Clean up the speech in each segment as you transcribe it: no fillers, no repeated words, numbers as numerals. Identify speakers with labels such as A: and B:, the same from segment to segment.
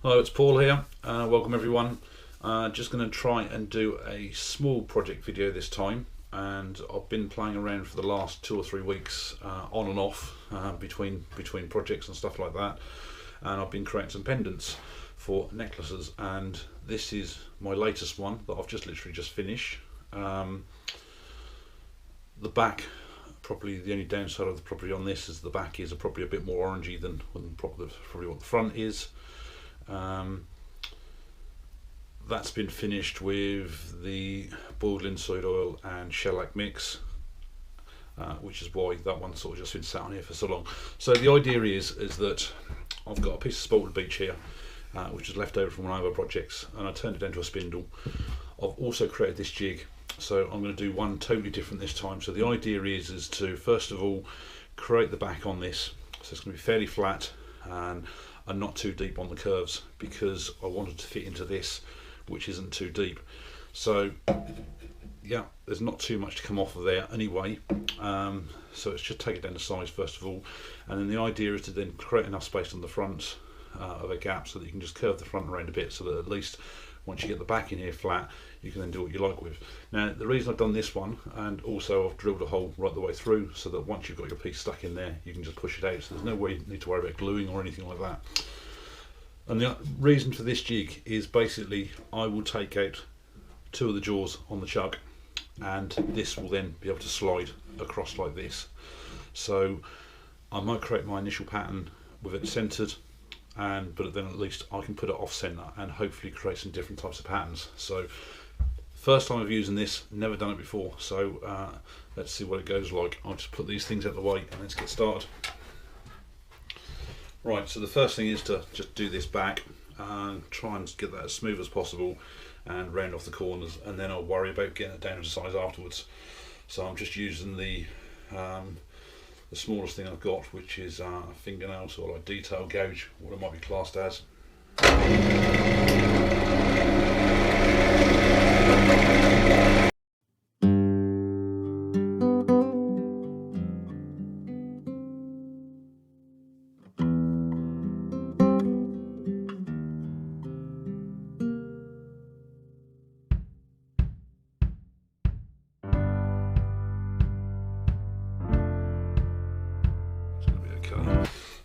A: Hello, it's Paul here. Welcome everyone. Just going to try and do a small project video this time, and I've been playing around for the last 2 or 3 weeks on and off between projects and stuff like that, and I've been creating some pendants for necklaces, and this is my latest one that I've literally just finished. The back, probably the only downside of the property on this is the back is probably a bit more orangey than probably what the front is. That's been finished with the boiled linseed oil and shellac mix, which is why that one sort of just been sat on here for so long. So the idea is that I've got a piece of spalted beech here, which is left over from one of our projects, and I turned it into a spindle. I've also created this jig, so I'm going to do one totally different this time. So the idea is to first of all create the back on this, so it's going to be fairly flat and not too deep on the curves, because I wanted to fit into this which isn't too deep. So yeah, there's not too much to come off of there anyway, so it's just take it down to size first of all, and then the idea is to then create enough space on the front of a gap so that you can just curve the front around a bit, so that at least once you get the back in here flat, you can then do what you like with. Now the reason I've done this one, and also I've drilled a hole right the way through, so that once you've got your piece stuck in there, you can just push it out, so there's no way you need to worry about gluing or anything like that. And the reason for this jig is basically I will take out 2 of the jaws on the chuck, and this will then be able to slide across like this. So I might create my initial pattern with it centered, but then at least I can put it off center and hopefully create some different types of patterns. So first time of using this, never done it before, so let's see what it goes like. I'll just put these things out of the way and let's get started. Right, so the first thing is to just do this back and try and get that as smooth as possible and round off the corners, and then I'll worry about getting it down to size afterwards. So I'm just using the smallest thing I've got, which is a fingernail, sort of like detail gauge, what it might be classed as.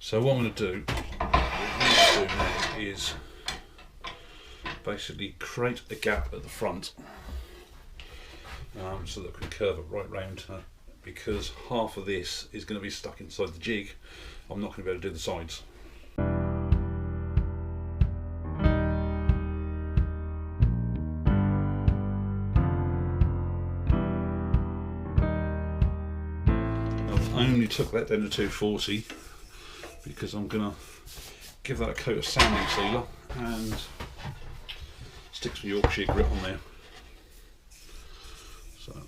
A: So what I'm going to do, now is basically create a gap at the front, so that I can curve it right round, because half of this is going to be stuck inside the jig. I'm not going to be able to do the sides. I've only took that down to 240 because I'm going to give that a coat of sanding sealer and stick some Yorkshire Grit on there. So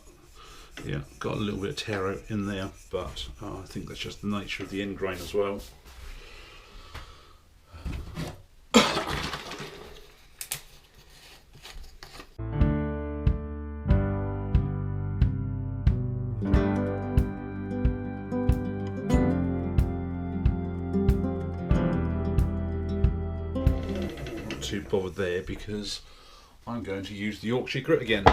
A: yeah, got a little bit of tear out in there, but I think that's just the nature of the end grain as well. Too bothered there because I'm going to use the Yorkshire Grit again.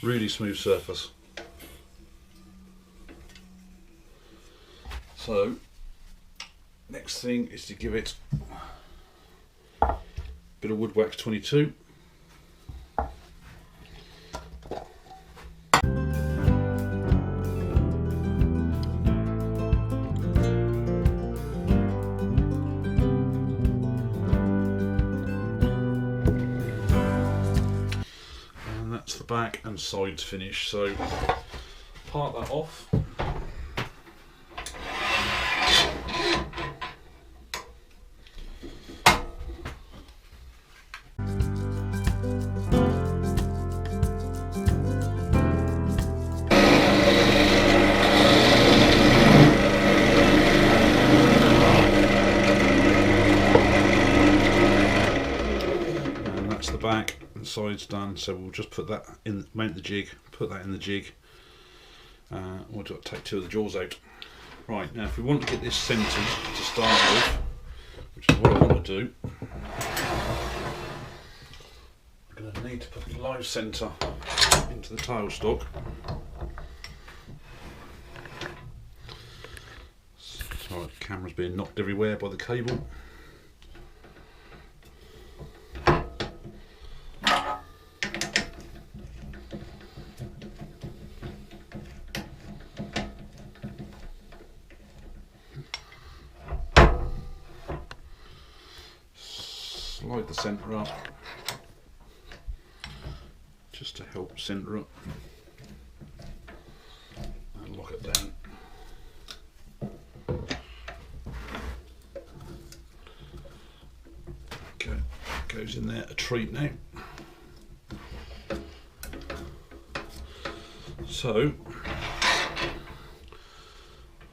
A: Really smooth surface. So next thing is to give it a bit of Wodwax22. that's the back and sides finished. So part that off. Back and sides done, so we'll just put that in, mount the jig, put that in the jig. We'll take two of the jaws out. Right, now if we want to get this centred to start with, which is what I want to do, I'm going to need to put the live centre into the tailstock. Sorry, the camera's being knocked everywhere by the cable. Slide the centre up, just to help centre up, and lock it down. Okay, goes in there a treat now. So,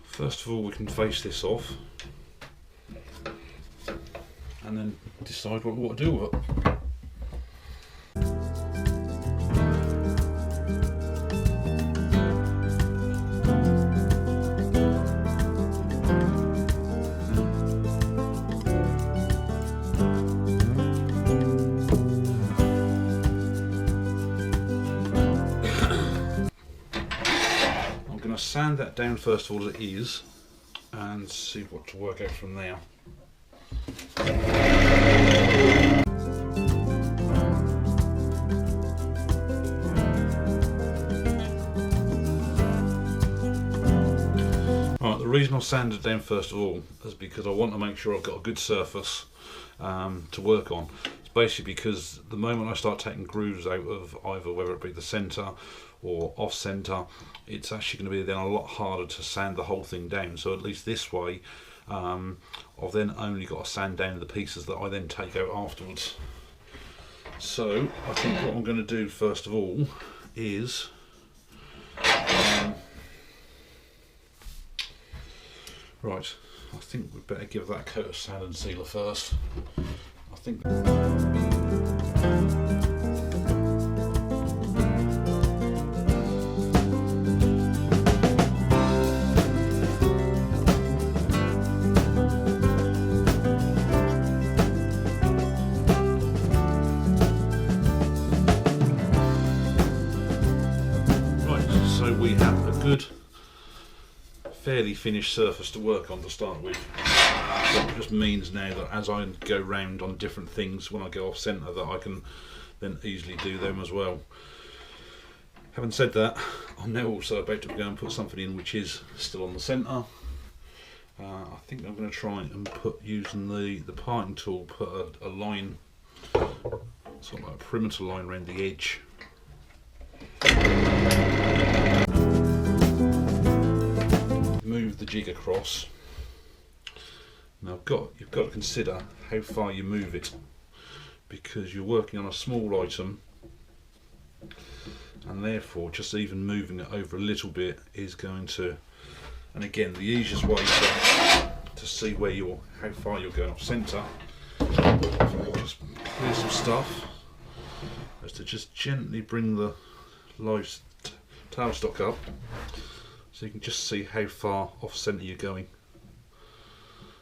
A: first of all we can face this off, and then decide what we want to do with it. I'm going to sand that down first of all as it is, and see what to work out from there. Right, the reason I sanded it down first of all is because I want to make sure I've got a good surface to work on. It's basically because the moment I start taking grooves out of either, whether it be the centre or off centre, it's actually going to be then a lot harder to sand the whole thing down. So at least this way I've then only got to sand down the pieces that I then take out afterwards. So I think what I'm going to do first of all is right, I think we'd better give that a coat of sand and sealer first. I think we have a good, fairly finished surface to work on to start with. So it just means now that as I go round on different things when I go off centre, that I can then easily do them as well. Having said that, I'm now also about to go and put something in which is still on the centre. I think I'm going to try and put, using the parting tool, put a line, sort of like a perimeter line around the edge. Move the jig across. Now you've got to consider how far you move it, because you're working on a small item, and therefore just even moving it over a little bit is going to, and again the easiest way to see where how far you're going off centre, just clear some stuff, is to just gently bring the live tailstock up, so you can just see how far off centre you're going.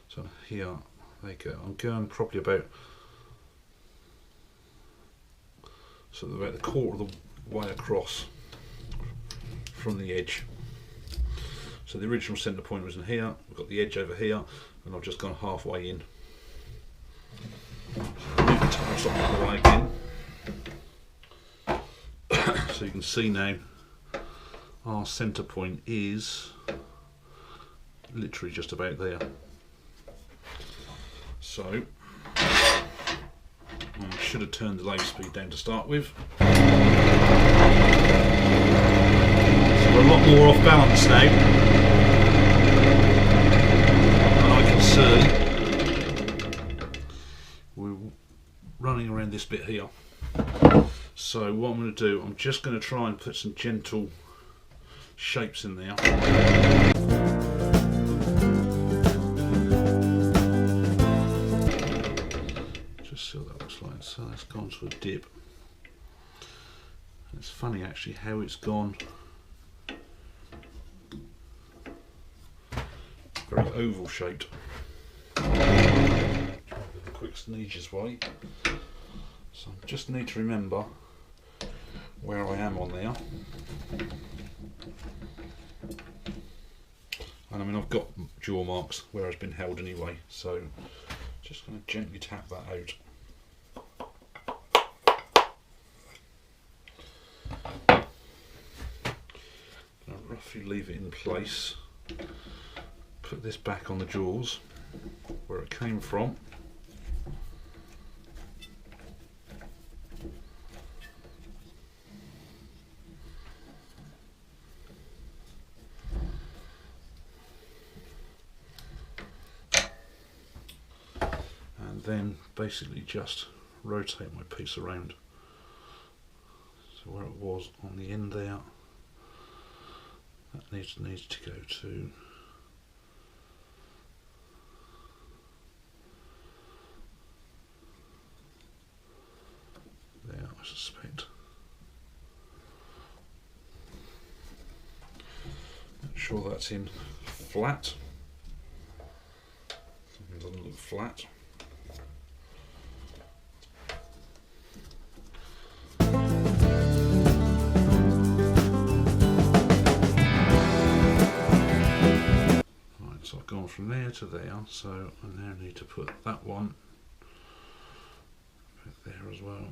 A: So here, there you go. I'm going probably about about a quarter of the way across from the edge. So the original centre point was in here. We've got the edge over here, and I've just gone halfway in. So move the tailstock out of the way again. So you can see now our centre point is literally just about there. So I should have turned the lathe speed down to start with. more off balance now, and I can see we're running around this bit here. So what I'm going to do, I'm just going to try and put some gentle shapes in there. Just see what that looks like. So that's gone to a dip. It's funny actually how it's gone very oval shaped. The quick and easiest way. So I just need to remember where I am on there. And I mean, I've got jaw marks where it's been held anyway, so just going to gently tap that out. Roughly leave it in place, put this back on the jaws where it came from, and then basically just rotate my piece around, so where it was on the end there, that needs to go to there, I suspect. Make sure that's in flat. Something doesn't look flat. So I've gone from there to there, so I now need to put that one there as well.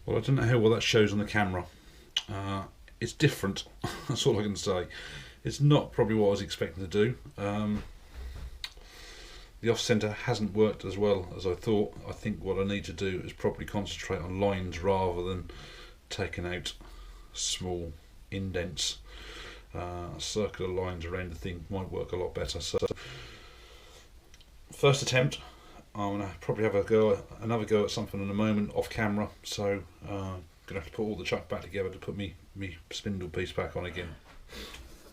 A: Well, I don't know how well that shows on the camera. It's different, that's all I can say. It's not probably what I was expecting to do. The off-centre hasn't worked as well as I thought. I think what I need to do is probably concentrate on lines rather than taking out small indents. Circular lines around the thing might work a lot better. So, first attempt. I'm going to probably have another go at something in a moment off camera, so I'm going to have to put all the chuck back together to put me spindle piece back on again.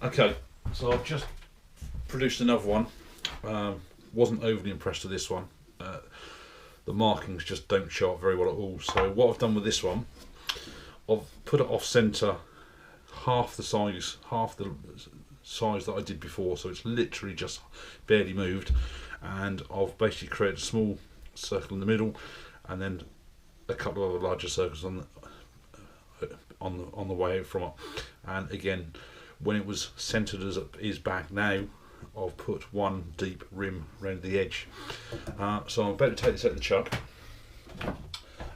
A: Okay, so I've just produced another one. Wasn't overly impressed with this one. The markings just don't show up very well at all, so what I've done with this one, I've put it off centre half the size that I did before, so it's literally just barely moved, and I've basically created a small circle in the middle and then a couple of other larger circles on the way out from it. And again, when it was centered as it is back now, I've put one deep rim around the edge. So I'm about to take this out of the chuck.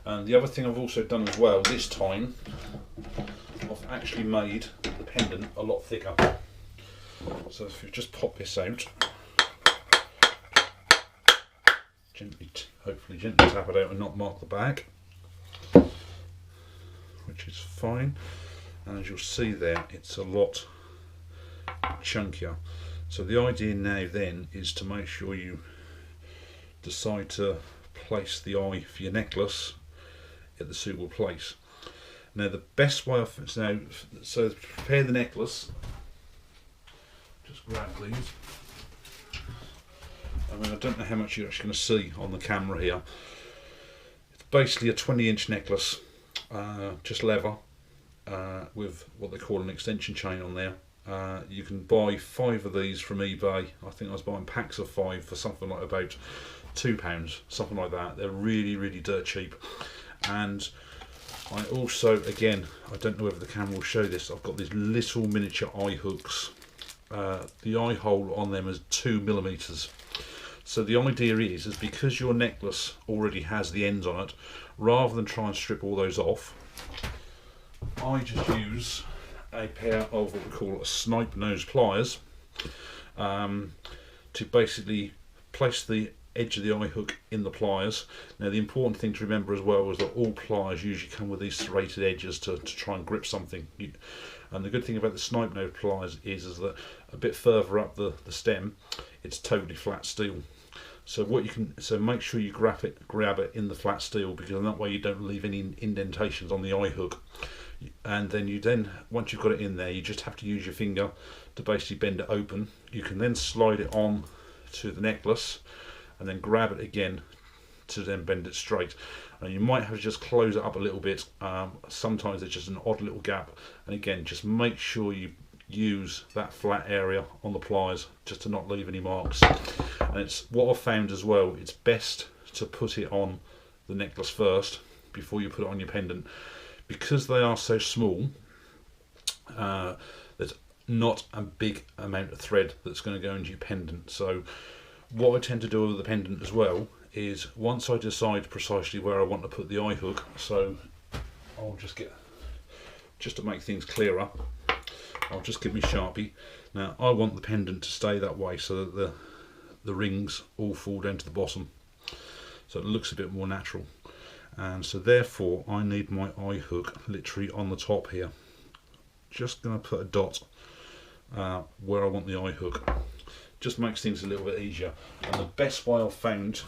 A: And the other thing I've also done as well this time, I've actually made the pendant a lot thicker. So if you just pop this out, gently, hopefully gently tap it out and not mark the back, which is fine. And as you'll see there, it's a lot chunkier. So the idea now then is to make sure you decide to place the eye for your necklace at the suitable place. Now the best way of so to prepare the necklace, just grab these. I mean, I don't know how much you're actually going to see on the camera here. It's basically a 20-inch necklace, just leather, with what they call an extension chain on there. You can buy 5 of these from eBay. I think I was buying packs of 5 for something like about £2, something like that. They're really, really dirt cheap. And I also, again, I don't know whether the camera will show this, I've got these little miniature eye hooks. The eye hole on them is 2mm. So the idea is because your necklace already has the ends on it, rather than try and strip all those off, I just use a pair of what we call a snipe nose pliers to basically place the edge of the eye hook in the pliers. Now the important thing to remember as well is that all pliers usually come with these serrated edges to try and grip something. And the good thing about the snipe nose pliers is that a bit further up the stem, it's totally flat steel. So what you can, so make sure you grab it in the flat steel, because in that way you don't leave any indentations on the eye hook. And then once you've got it in there, you just have to use your finger to basically bend it open. You can then slide it on to the necklace and then grab it again to then bend it straight. And you might have to just close it up a little bit. Sometimes there's just an odd little gap, and again, just make sure you use that flat area on the pliers just to not leave any marks. And it's what I've found as well, it's best to put it on the necklace first before you put it on your pendant, because they are so small. There's not a big amount of thread that's going to go into your pendant. So what I tend to do with the pendant as well is, once I decide precisely where I want to put the eye hook, so I'll just to make things clearer, I'll just give me Sharpie. Now I want the pendant to stay that way so that the rings all fall down to the bottom, so it looks a bit more natural. And so therefore I need my eye hook literally on the top here. Just going to put a dot where I want the eye hook. Just makes things a little bit easier. And the best way I've found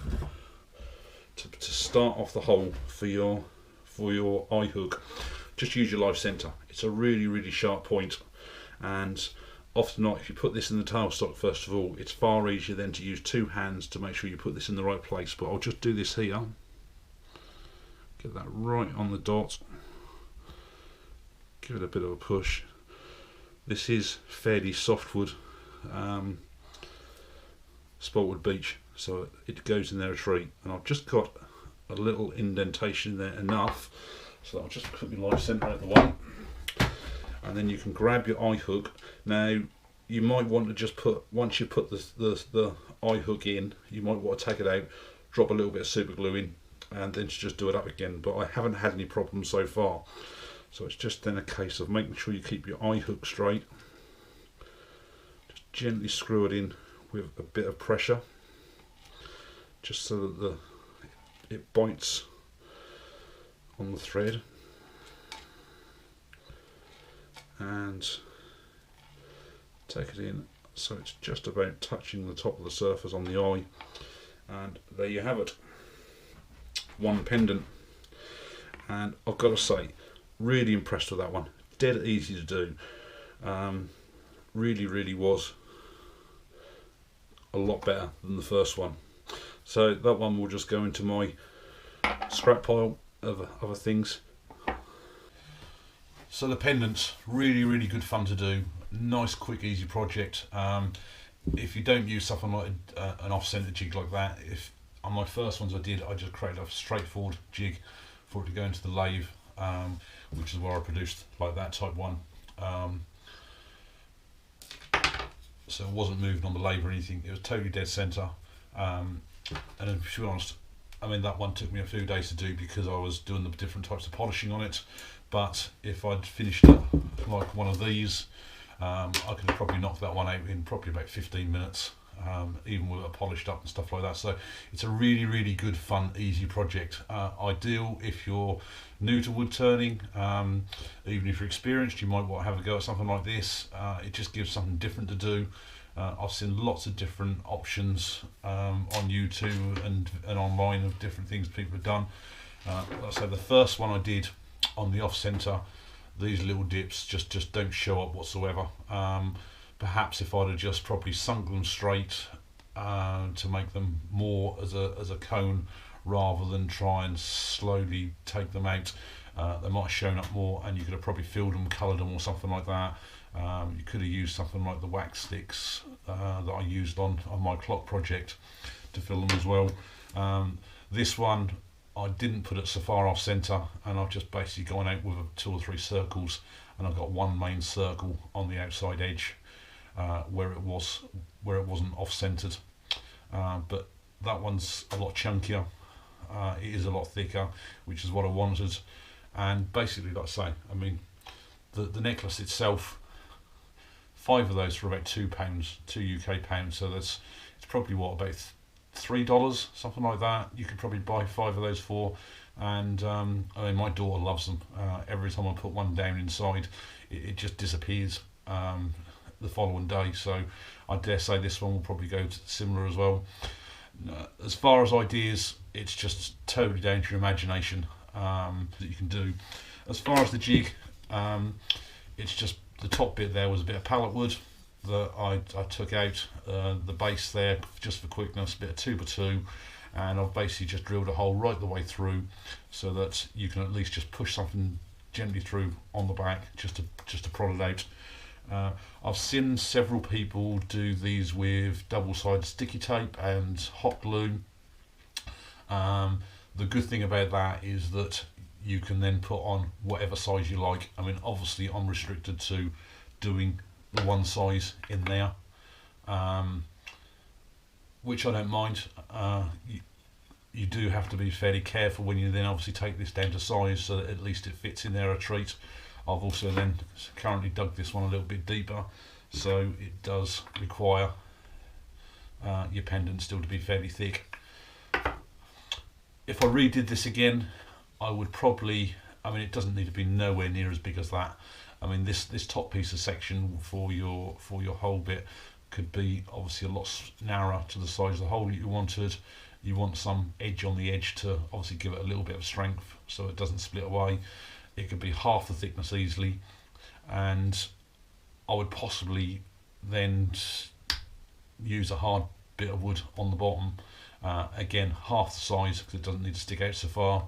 A: to start off the hole for your eye hook, just use your live centre. It's a really, really sharp point, and often not, if you put this in the tailstock first of all, it's far easier then to use 2 hands to make sure you put this in the right place. But I'll just do this here, get that right on the dot, give it a bit of a push. This is fairly softwood spalted beech, so it goes in there a treat. And I've just got a little indentation there, enough, so I'll just put my live centre out of the way. And then you can grab your eye hook. Now you might want to just put, once you put the eye hook in, you might want to take it out, drop a little bit of super glue in, and then just do it up again. But I haven't had any problems so far, so it's just then a case of making sure you keep your eye hook straight. Just gently screw it in with a bit of pressure, just so that it bites on the thread, and take it in so it's just about touching the top of the surface on the eye. And there you have it, one pendant. And I've got to say, really impressed with that one. Dead easy to do. Really was a lot better than the first one. So that one will just go into my scrap pile of other things. So the pendants, really good fun to do. Nice, quick, easy project. If you don't use something like an off-centre jig like that, on my first ones I just created a straightforward jig for it to go into the lathe, which is where I produced like that type one. so it wasn't moving on the lathe or anything. It was totally dead centre. And to be honest, I mean, that one took me a few days to do because I was doing the different types of polishing on it. But if I'd finished it like one of these, I could have probably knocked that one out in probably about 15 minutes, even with it polished up and stuff like that. So it's a really, really good, fun, easy project. Ideal if you're new to wood turning. Even if you're experienced, you might want to have a go at something like this. It just gives something different to do. I've seen lots of different options on YouTube and online of different things people have done. Like I say, the first one I did on the off centre, these little dips just don't show up whatsoever. Perhaps if I'd have just probably sunk them straight to make them more as a cone rather than try and slowly take them out, they might have shown up more, and you could have probably filled them, coloured them or something like that. You could have used something like the wax sticks that I used on my clock project to fill them as well. This one I didn't put it so far off centre, and I've just basically gone out with 2 or 3 circles, and I've got one main circle on the outside edge where it wasn't off centred. But that one's a lot chunkier. It is a lot thicker, which is what I wanted. And basically, like I say, I mean, the necklace itself, 5 of those for about £2, £2 UK. So it's probably what, about $3, something like that. You could probably buy 5 of those for. And I mean, my daughter loves them. Every time I put one down inside, it just disappears the following day. So I dare say this one will probably go similar as well. As far as ideas, it's just totally down to your imagination that you can do. As far as the jig, it's just the top bit there was a bit of pallet wood that I took out, the base there just for quickness, a bit of 2x2, and I've basically just drilled a hole right the way through so that you can at least just push something gently through on the back just to prod it out. I've seen several people do these with double-sided sticky tape and hot glue. The good thing about that is that you can then put on whatever size you like. I mean, obviously I'm restricted to doing the one size in there, which I don't mind. You do have to be fairly careful when you then obviously take this down to size so that at least it fits in there a treat. I've also then currently dug this one a little bit deeper, so it does require your pendant still to be fairly thick. If I redid this again, I would probably, I mean, it doesn't need to be nowhere near as big as that. I mean, this top piece of section for your hole bit could be obviously a lot narrower to the size of the hole that you wanted. You want some edge on the edge to obviously give it a little bit of strength so it doesn't split away. It could be half the thickness easily, and I would possibly then use a hard bit of wood on the bottom. Again, half the size because it doesn't need to stick out so far.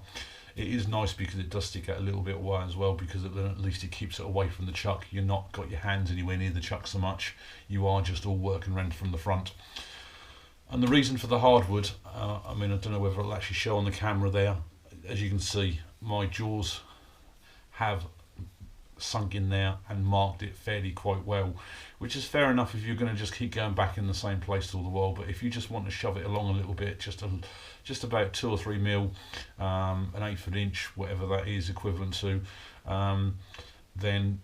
A: It is nice because it does stick out a little bit away as well, because then at least it keeps it away from the chuck. You're not got your hands anywhere near the chuck so much. You are just all working around from the front. And the reason for the hardwood, I mean, I don't know whether it'll actually show on the camera there. As you can see, my jaws have sunk in there and marked it fairly quite well, which is fair enough if you're going to just keep going back in the same place all the while. But if you just want to shove it along a little bit, just about 2 or 3 mil, an 1/8 inch, whatever that is equivalent to, then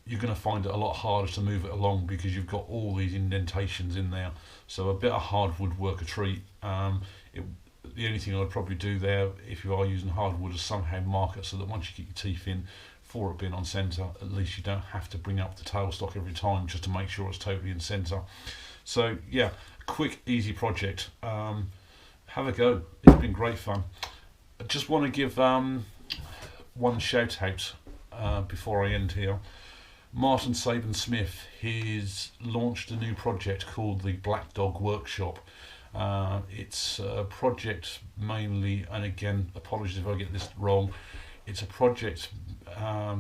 A: you're going to find it a lot harder to move it along because you've got all these indentations in there. So a bit of hardwood work a treat. The only thing I'd probably do there, if you are using hardwood, is somehow mark it so that once you get your teeth in, for it being on centre, at least you don't have to bring up the tailstock every time just to make sure it's totally in centre. So yeah, quick, easy project. Have a go. It's been great fun. I just want to give one shout out before I end here. Martin Saban-Smith, he's launched a new project called the Black Dog Workshop. It's a project mainly, and again, apologies if I get this wrong, it's a project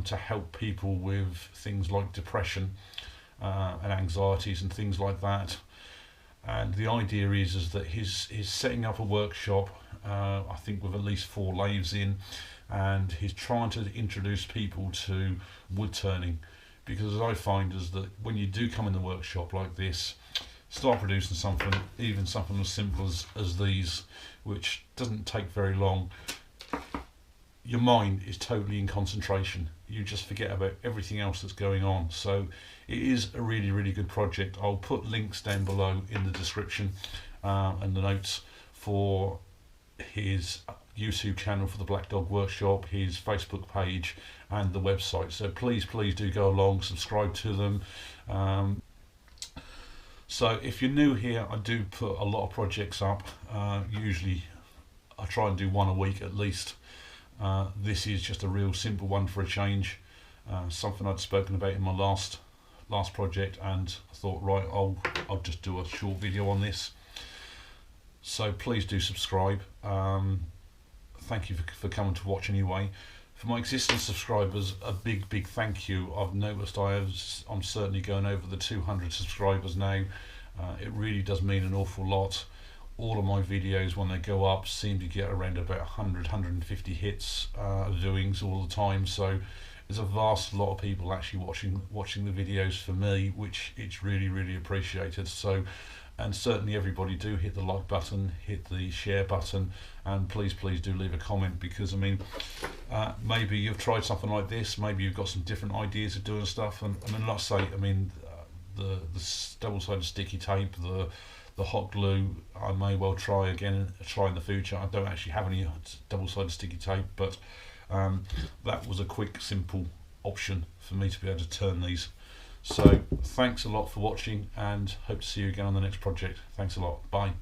A: to help people with things like depression and anxieties and things like that. And the idea is that he's setting up a workshop, I think with at least 4 lathes in, and he's trying to introduce people to wood turning. Because as I find is that when you do come in the workshop like this, start producing something, even something as simple as these, which doesn't take very long, your mind is totally in concentration. You just forget about everything else that's going on. So it is a really, really good project. I'll put links down below in the description and the notes for his YouTube channel for the Black Dog Workshop, his Facebook page and the website. So please do go along, subscribe to them. So if you're new here, I do put a lot of projects up. Usually I try and do one a week at least. This is just a real simple one for a change. Something I'd spoken about in my last project, and I thought, right, I'll just do a short video on this. So please do subscribe. Thank you for coming to watch anyway. For my existing subscribers, a big thank you. I've noticed I'm certainly going over the 200 subscribers now. It really does mean an awful lot. All of my videos, when they go up, seem to get around about 150 hits, viewings all the time. So there's a vast lot of people actually watching the videos for me, which it's really appreciated. So, and certainly everybody do hit the like button, hit the share button, and please do leave a comment, because I mean, maybe you've tried something like this, maybe you've got some different ideas of doing stuff, and I mean, like I say, I mean, the double-sided sticky tape, the hot glue, I may well try in the future. I don't actually have any double-sided sticky tape, but that was a quick, simple option for me to be able to turn these. So thanks a lot for watching, and hope to see you again on the next project. Thanks a lot. Bye.